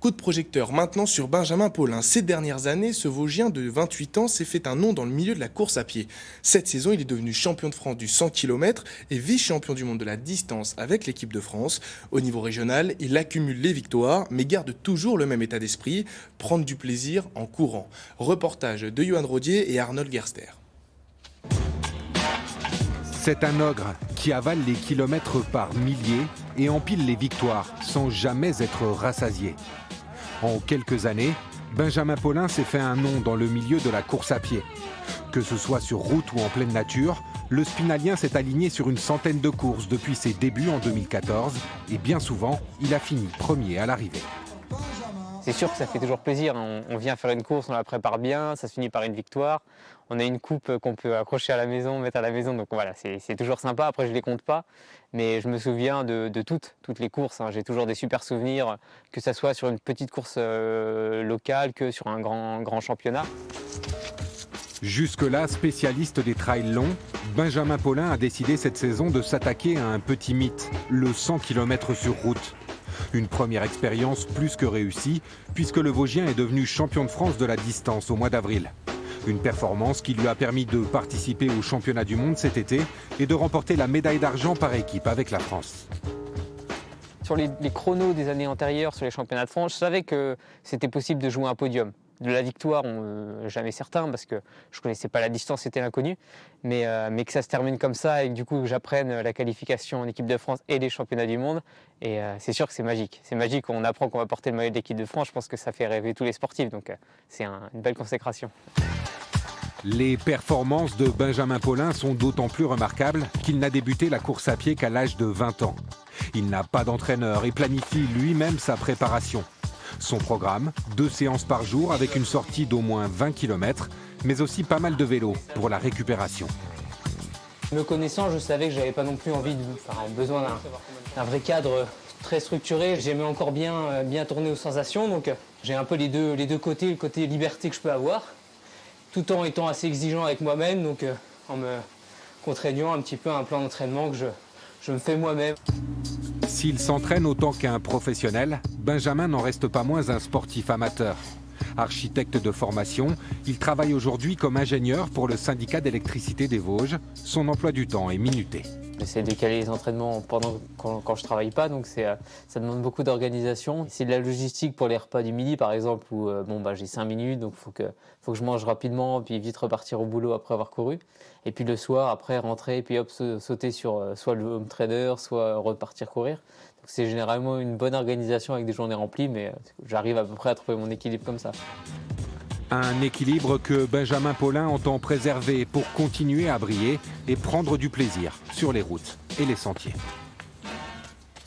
Coup de projecteur maintenant sur Benjamin Paulin. Ces dernières années, ce Vosgien de 28 ans s'est fait un nom dans le milieu de la course à pied. Cette saison, il est devenu champion de France du 100 km et vice-champion du monde de la distance avec l'équipe de France. Au niveau régional, il accumule les victoires, mais garde toujours le même état d'esprit, prendre du plaisir en courant. Reportage de Johan Rodier et Arnold Gerster. C'est un ogre qui avale les kilomètres par milliers et empile les victoires sans jamais être rassasié. En quelques années, Benjamin Paulin s'est fait un nom dans le milieu de la course à pied. Que ce soit sur route ou en pleine nature, le Spinalien s'est aligné sur une centaine de courses depuis ses débuts en 2014 et bien souvent, il a fini premier à l'arrivée. C'est sûr que ça fait toujours plaisir, on vient faire une course, on la prépare bien, ça se finit par une victoire. On a une coupe qu'on peut accrocher à la maison, mettre à la maison, donc voilà, c'est toujours sympa. Après, je ne les compte pas, mais je me souviens de toutes les courses. J'ai toujours des super souvenirs, que ce soit sur une petite course locale que sur un grand championnat. Jusque-là, spécialiste des trails longs, Benjamin Paulin a décidé cette saison de s'attaquer à un petit mythe, le 100 km sur route. Une première expérience plus que réussie, puisque le Vosgien est devenu champion de France de la distance au mois d'avril. Une performance qui lui a permis de participer au championnat du monde cet été et de remporter la médaille d'argent par équipe avec la France. Sur les chronos des années antérieures, sur les championnats de France, je savais que c'était possible de jouer un podium. De la victoire, jamais certain, parce que je ne connaissais pas la distance, c'était l'inconnu. Mais que ça se termine comme ça et que du coup j'apprenne la qualification en équipe de France et les championnats du monde. Et c'est sûr que c'est magique. C'est magique, on apprend qu'on va porter le maillot de l'équipe de France. Je pense que ça fait rêver tous les sportifs, donc c'est une belle consécration. Les performances de Benjamin Paulin sont d'autant plus remarquables qu'il n'a débuté la course à pied qu'à l'âge de 20 ans. Il n'a pas d'entraîneur et planifie lui-même sa préparation. Son programme, 2 séances par jour avec une sortie d'au moins 20 km, mais aussi pas mal de vélo pour la récupération. Me connaissant, je savais que j'avais pas non plus besoin d'un vrai cadre très structuré. J'aimais encore bien tourner aux sensations, donc j'ai un peu les deux côtés, le côté liberté que je peux avoir, tout en étant assez exigeant avec moi-même, donc en me contraignant un petit peu à un plan d'entraînement que je me fais moi-même. S'il s'entraîne autant qu'un professionnel, Benjamin n'en reste pas moins un sportif amateur. Architecte de formation, il travaille aujourd'hui comme ingénieur pour le syndicat d'électricité des Vosges. Son emploi du temps est minuté. J'essaie de caler les entraînements quand je ne travaille pas, donc ça demande beaucoup d'organisation. C'est de la logistique pour les repas du midi par exemple, où j'ai 5 minutes, donc il faut que je mange rapidement, puis vite repartir au boulot après avoir couru. Et puis le soir, après rentrer, puis hop, sauter sur soit le home trainer, soit repartir courir. Donc c'est généralement une bonne organisation avec des journées remplies, mais j'arrive à peu près à trouver mon équilibre comme ça. Un équilibre que Benjamin Paulin entend préserver pour continuer à briller et prendre du plaisir sur les routes et les sentiers.